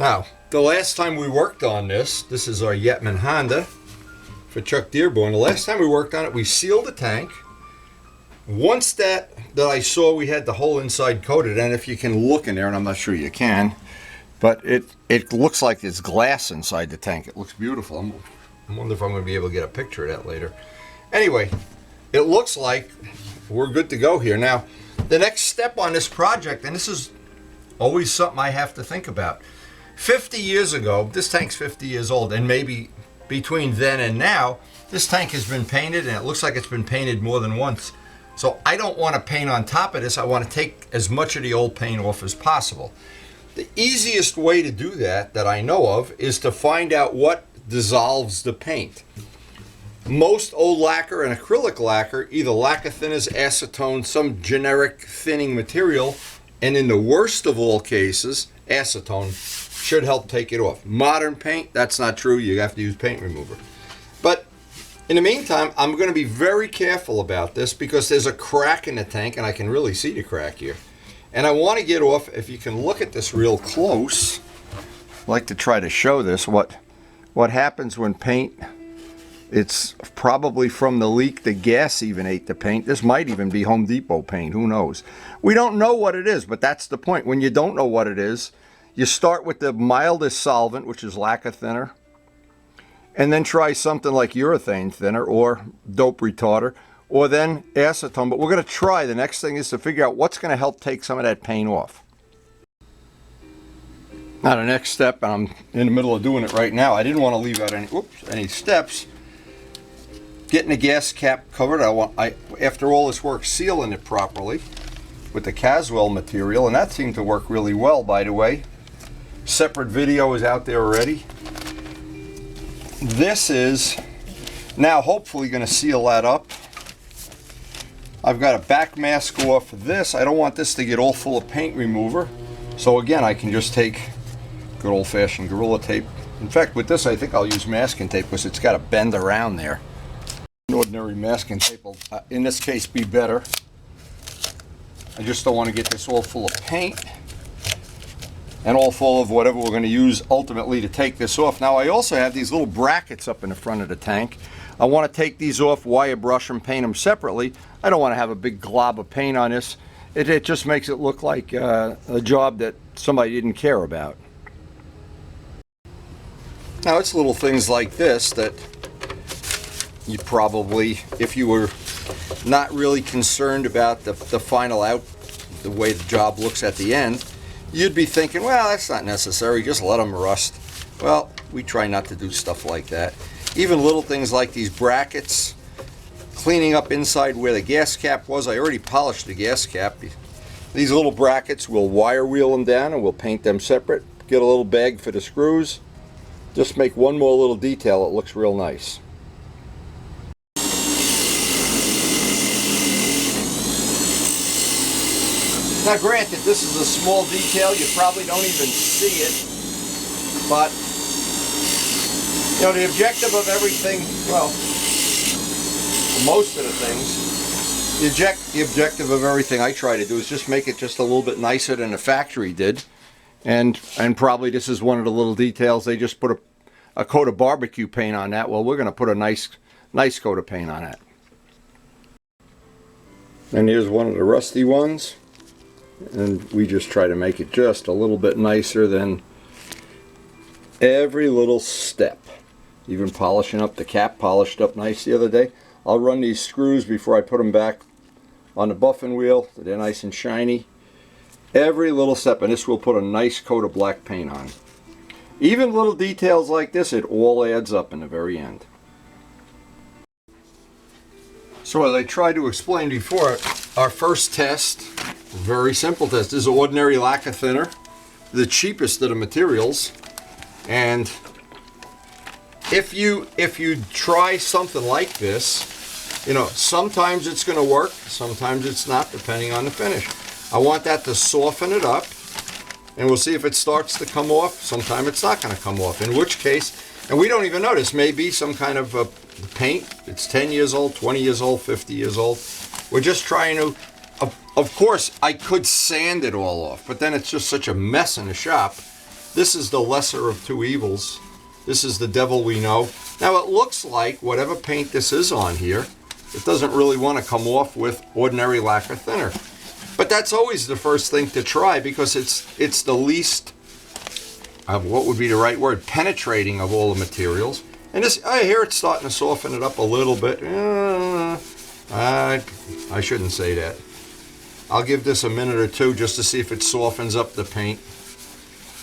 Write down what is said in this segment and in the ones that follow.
Now, the last time we worked on this is our YETMAN Honda for Chuck Dearborn. The last time we worked on it, we sealed the tank. Once that I saw we had the whole inside coated, and if you can look in there, and I'm not sure you can, but it looks like there's glass inside the tank. It looks beautiful. I wonder if I'm going to be able to get a picture of that later. Anyway, it looks like we're good to go here. Now, the next step on this project, and this is always something I have to think about. 50 years ago, this tank's 50 years old, and maybe between then and now, this tank has been painted, and it looks like it's been painted more than once. So I don't want to paint on top of this. I want to take as much of the old paint off as possible. The easiest way to do that I know of is to find out what dissolves the paint. Most old lacquer and acrylic lacquer, either lacquer thinners, acetone, some generic thinning material, and in the worst of all cases, acetone should help take it off. Modern paint, that's not true. You have to use paint remover. But in the meantime, I'm going to be very careful about this because there's a crack in the tank, and I can really see the crack here. And I want to get off, if you can look at this real close, I'd like to try to show this, what happens when paint, it's probably from the leak, the gas even ate the paint. This might even be Home Depot paint, who knows. We don't know what it is, but that's the point. When you don't know what it is, you start with the mildest solvent, which is lacquer thinner, and then try something like urethane thinner or dope retarder, or then acetone. But we're going to try, the next thing is to figure out what's going to help take some of that paint off. Now the next step, and I'm in the middle of doing it right now, I didn't want to leave out any steps. Getting the gas cap covered, after all this work, sealing it properly with the Caswell material, and that seemed to work really well, by the way. Separate video is out there already. This is now hopefully going to seal that up. I've got a back mask off this. I don't want this to get all full of paint remover. So again, I can just take good old-fashioned Gorilla Tape. In fact, with this, I think I'll use masking tape because it's got to bend around there. An ordinary masking tape will, in this case, be better. I just don't want to get this all full of paint and all full of whatever we're going to use ultimately to take this off. Now, I also have these little brackets up in the front of the tank. I want to take these off, wire brush them, paint them separately. I don't want to have a big glob of paint on this. It just makes it look like a job that somebody didn't care about. Now, it's little things like this that you probably, if you were not really concerned about the final the way the job looks at the end, you'd be thinking, well, that's not necessary, just let them rust. Well, we try not to do stuff like that. Even little things like these brackets, cleaning up inside where the gas cap was. I already polished the gas cap. These little brackets, we'll wire wheel them down and we'll paint them separate. Get a little bag for the screws. Just make one more little detail. It looks real nice. Now granted, this is a small detail, you probably don't even see it, but you know, the objective of everything, well, most of the things, the objective of everything I try to do is just make it just a little bit nicer than the factory did, and probably this is one of the little details. They just put a coat of barbecue paint on that. Well, we're going to put a nice coat of paint on that. And here's one of the rusty ones. And we just try to make it just a little bit nicer than every little step. Even polishing up the cap, polished up nice the other day. I'll run these screws before I put them back on the buffing wheel. They're nice and shiny. Every little step, and this will put a nice coat of black paint on. Even little details like this, it all adds up in the very end. So as I tried to explain before, our first test, very simple test. This is ordinary lacquer thinner, the cheapest of the materials. And if you try something like this, you know, sometimes it's going to work, sometimes it's not, depending on the finish. I want that to soften it up, and we'll see if it starts to come off. Sometimes it's not going to come off, in which case, and we don't even know, this may be some kind of paint. It's 10 years old, 20 years old, 50 years old. We're just trying to, of course, I could sand it all off, but then it's just such a mess in the shop. This is the lesser of two evils. This is the devil we know. Now it looks like whatever paint this is on here, it doesn't really want to come off with ordinary lacquer thinner. But that's always the first thing to try because it's the least, what would be the right word, penetrating of all the materials. And this, I hear it's starting to soften it up a little bit. I shouldn't say that. I'll give this a minute or two just to see if it softens up the paint.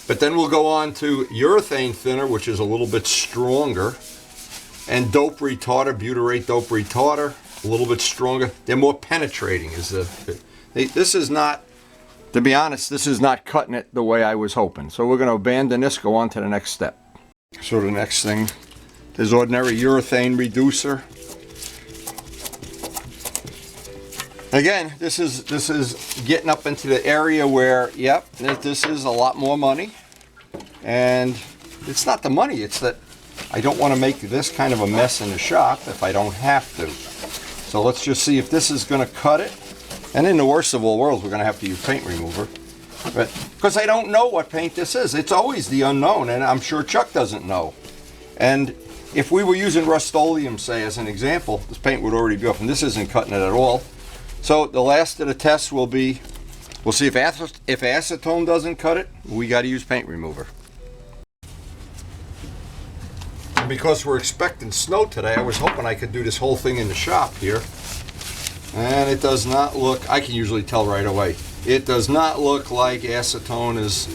But then we'll go on to urethane thinner, which is a little bit stronger, and dope retarder, butyrate dope retarder, a little bit stronger. They're more penetrating. This is not, to be honest, this is not cutting it the way I was hoping. So we're going to abandon this, go on to the next step. So the next thing is ordinary urethane reducer. Again, this is getting up into the area where, yep, this is a lot more money. And it's not the money, it's that I don't want to make this kind of a mess in the shop if I don't have to. So let's just see if this is going to cut it. And in the worst of all worlds, we're going to have to use paint remover. But because I don't know what paint this is. It's always the unknown, and I'm sure Chuck doesn't know. And if we were using Rust-Oleum, say, as an example, this paint would already be off, and this isn't cutting it at all. So the last of the tests will be, we'll see if acetone doesn't cut it, we got to use paint remover. And because we're expecting snow today, I was hoping I could do this whole thing in the shop here. And it does not look, I can usually tell right away, it does not look like acetone is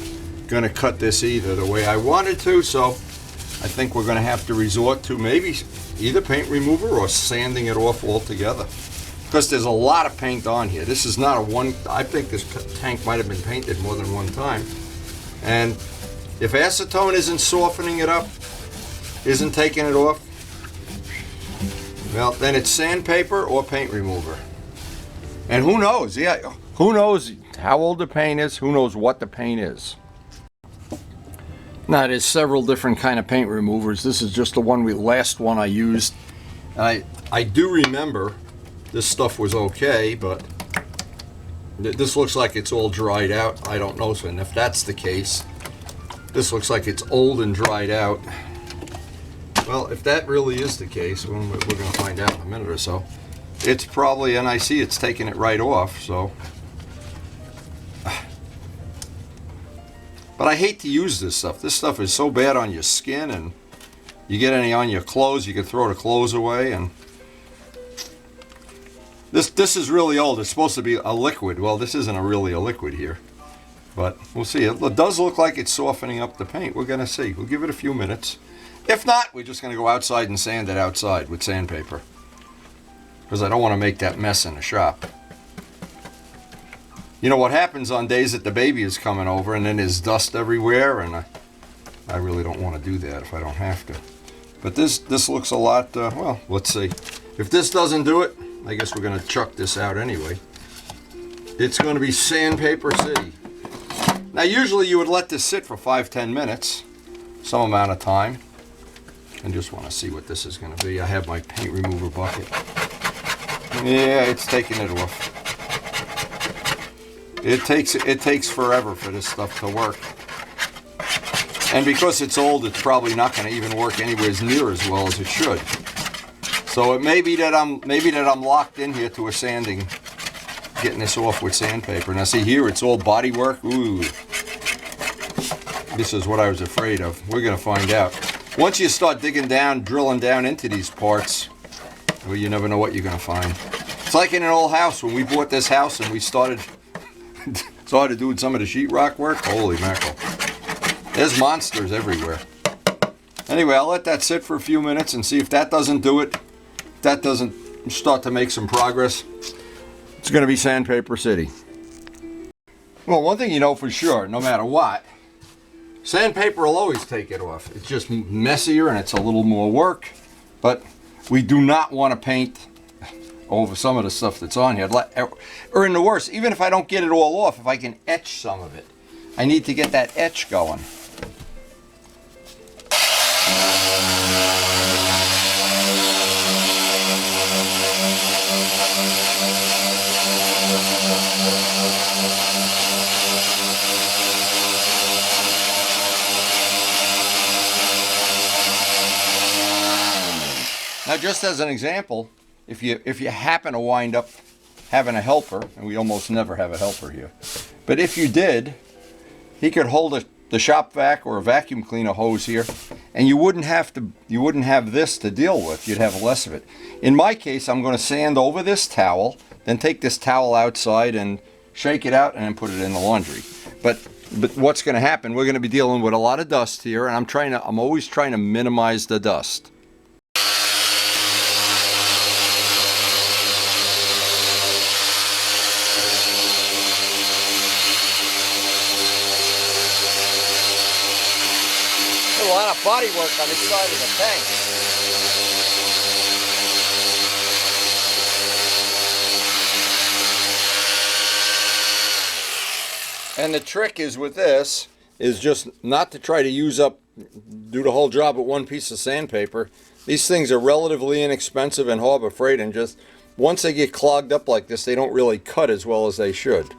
going to cut this either the way I wanted to, so I think we're going to have to resort to maybe either paint remover or sanding it off altogether. Because there's a lot of paint on here. This is not a one, I think this tank might have been painted more than one time. And if acetone isn't softening it up, isn't taking it off, well, then it's sandpaper or paint remover. And who knows? Yeah, who knows how old the paint is? Who knows what the paint is? Now, there's several different kind of paint removers. This is just the last one I used. I do remember this stuff was okay, but this looks like it's all dried out. I don't know, so, and if that's the case, this looks like it's old and dried out. Well, if that really is the case, we're going to find out in a minute or so. It's probably, and I see it's taking it right off, so. But I hate to use this stuff. This stuff is so bad on your skin, and you get any on your clothes, you can throw the clothes away, and this is really old. It's supposed to be a liquid. Well, this isn't really a liquid here, but we'll see. It does look like it's softening up the paint. We're going to see. We'll give it a few minutes. If not, we're just going to go outside and sand it outside with sandpaper, because I don't want to make that mess in the shop. You know what happens on days that the baby is coming over and then there's dust everywhere, and I really don't want to do that if I don't have to. But this looks a lot, well, let's see. If this doesn't do it, I guess we're going to chuck this out anyway. It's going to be Sandpaper City. Now, usually you would let this sit for 5-10 minutes, some amount of time. I just want to see what this is going to be. I have my paint remover bucket. Yeah, it's taking it off. It takes forever for this stuff to work. And because it's old, it's probably not going to even work anywhere near as well as it should. So it may be that I'm locked in here to a sanding, getting this off with sandpaper. Now see here, it's all body work. Ooh, this is what I was afraid of. We're going to find out. Once you start digging down, drilling down into these parts, well, you never know what you're going to find. It's like in an old house when we bought this house and we started doing some of the sheetrock work. Holy mackerel. There's monsters everywhere. Anyway, I'll let that sit for a few minutes and see if that doesn't do it. If that doesn't start to make some progress, it's going to be Sandpaper City. Well, one thing you know for sure, no matter what, sandpaper will always take it off. It's just messier and it's a little more work. But we do not want to paint over some of the stuff that's on here. Or in the worst, even if I don't get it all off, if I can etch some of it, I need to get that etch going. Now, just as an example, if you happen to wind up having a helper, and we almost never have a helper here, but if you did, he could hold the shop vac or a vacuum cleaner hose here, and you wouldn't have this to deal with. You'd have less of it. In my case, I'm going to sand over this towel, then take this towel outside and shake it out, and then put it in the laundry. But what's going to happen? We're going to be dealing with a lot of dust here, and I'm always trying to minimize the dust. A lot of body work on this side of the tank. And the trick is with this is just not to try to do the whole job with one piece of sandpaper. These things are relatively inexpensive and Harbor Freight, and just once they get clogged up like this, they don't really cut as well as they should.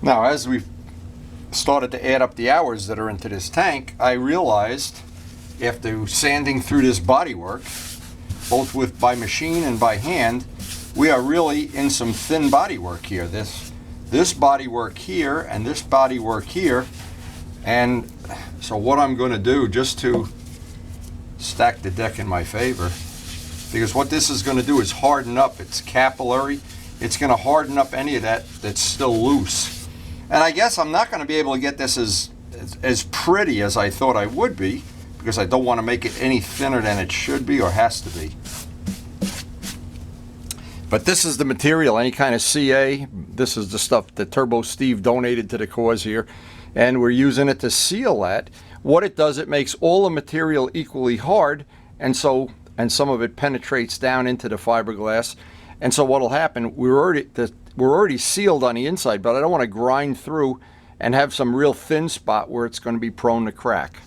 Now, as we've started to add up the hours that are into this tank, I realized after sanding through this bodywork, both by machine and by hand, we are really in some thin bodywork here. This bodywork here and this bodywork here. And so what I'm going to do, just to stack the deck in my favor, because what this is going to do is harden up. It's capillary. It's going to harden up any of that's still loose. And I guess I'm not going to be able to get this as pretty as I thought I would be, because I don't want to make it any thinner than it should be or has to be. But this is the material, any kind of CA. This is the stuff that Turbo Steve donated to the cause here, and we're using it to seal that. What it does, it makes all the material equally hard, and some of it penetrates down into the fiberglass. And so what'll happen, we're already sealed on the inside, but I don't want to grind through and have some real thin spot where it's going to be prone to crack.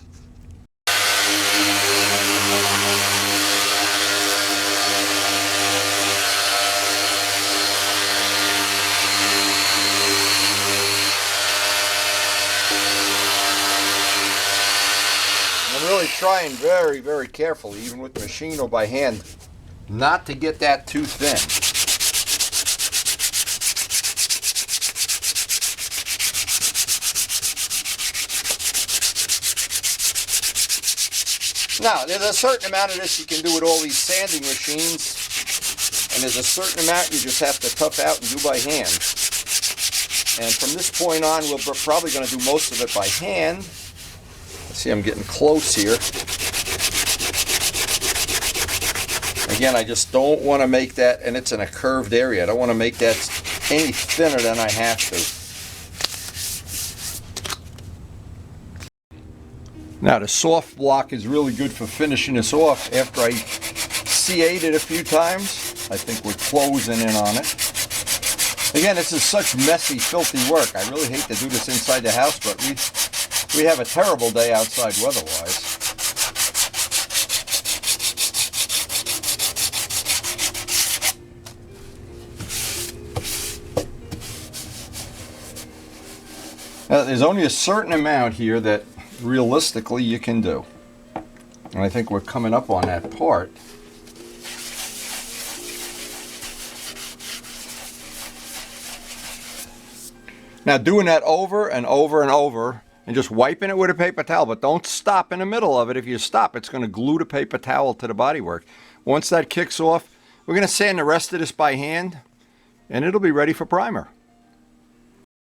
I'm really trying very, very carefully, even with the machine or by hand, not to get that too thin. Now, there's a certain amount of this you can do with all these sanding machines, and there's a certain amount you just have to tough out and do by hand. And from this point on, we're probably going to do most of it by hand. Let's see, I'm getting close here. Again, I just don't want to make that, and it's in a curved area, I don't want to make that any thinner than I have to. Now, the soft block is really good for finishing this off. After I CA'd it a few times, I think we're closing in on it. Again, this is such messy, filthy work. I really hate to do this inside the house, but we have a terrible day outside weather-wise. Now, there's only a certain amount here that realistically you can do, and I think we're coming up on that part. Now, doing that over and over and over and just wiping it with a paper towel, but don't stop in the middle of it. If you stop, it's going to glue the paper towel to the bodywork. Once that kicks off, we're going to sand the rest of this by hand, and it'll be ready for primer.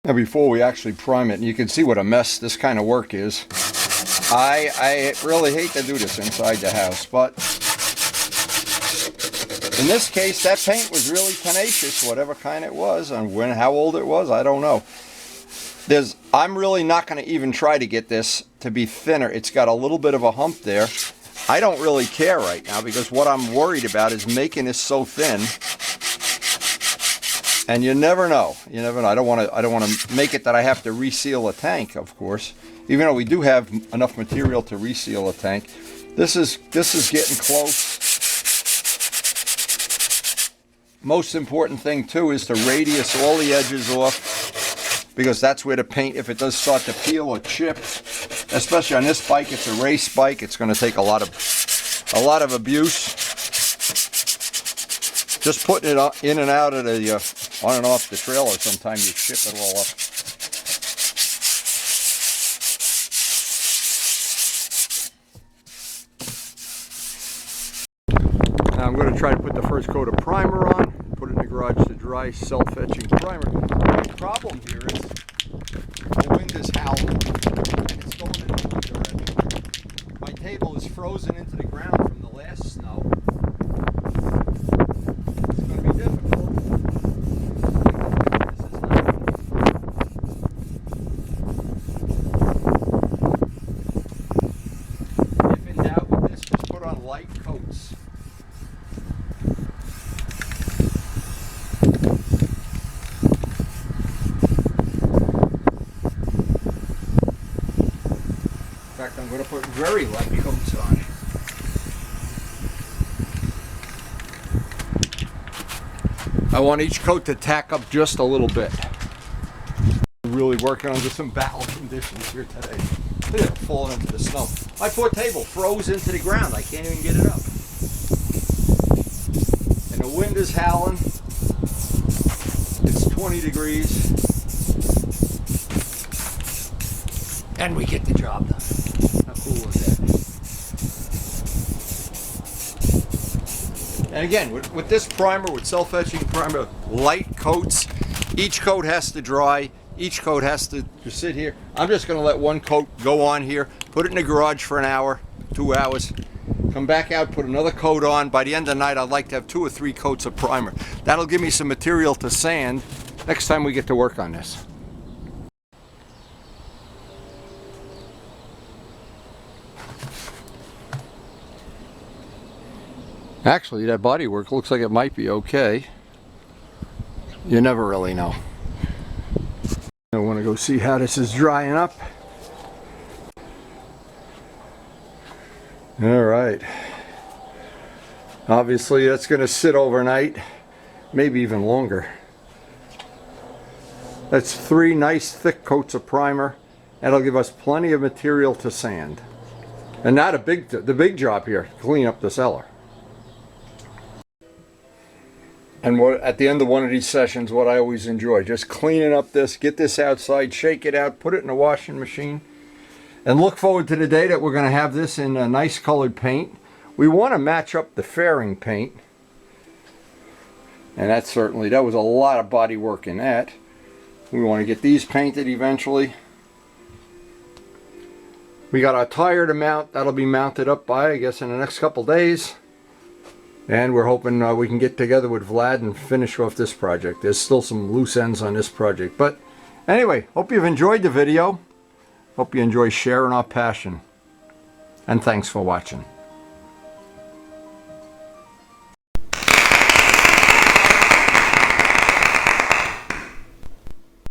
Now, before we actually prime it, and you can see what a mess this kind of work is. I really hate to do this inside the house, but in this case, that paint was really tenacious, whatever kind it was, and how old it was, I don't know. I'm really not going to even try to get this to be thinner. It's got a little bit of a hump there. I don't really care right now, because what I'm worried about is making this so thin. And you never know. You never know. I don't want to make it that I have to reseal a tank, of course. Even though we do have enough material to reseal a tank. This is getting close. Most important thing too is to radius all the edges off, because that's where the paint, if it does start to peel or chip, especially on this bike, it's a race bike, it's going to take a lot of a lot of abuse. Just putting it in and out of the on and off the trailer. Sometimes you ship it all up. Now I'm going to try to put the first coat of primer on. Put it in the garage to dry, self-etching primer. The problem here is the wind is howling and it's going in one direction. My table is frozen into the ground from the last snow. It's going to be difficult. This is not. If in doubt with this, just put on light coats. In fact, I'm going to put very light coats on. I want each coat to tack up just a little bit. Really working under some battle conditions here today. Look at it falling into the snow. My poor table froze into the ground. I can't even get it up. And the wind is howling. It's 20 degrees. And we get the job done. How cool is that? And again, with this primer, with self-etching primer, light coats, each coat has to dry, each coat has to sit here. I'm just going to let one coat go on here, put it in the garage for an hour, 2 hours, come back out, put another coat on. By the end of the night, I'd like to have 2 or 3 coats of primer. That'll give me some material to sand next time we get to work on this. Actually, that bodywork looks like it might be okay. You never really know. I want to go see how this is drying up. All right. Obviously, that's going to sit overnight, maybe even longer. That's 3 nice thick coats of primer. That'll give us plenty of material to sand. And not the big job here, clean up the cellar. And at the end of one of these sessions, what I always enjoy, just cleaning up this, get this outside, shake it out, put it in the washing machine, and look forward to the day that we're going to have this in a nice colored paint. We want to match up the fairing paint, and that was a lot of body work in that. We want to get these painted eventually. We got our tire to mount. That'll be mounted up by, I guess, in the next couple days. And we're hoping we can get together with Vlad and finish off this project. There's still some loose ends on this project. But anyway, hope you've enjoyed the video. Hope you enjoy sharing our passion. And thanks for watching.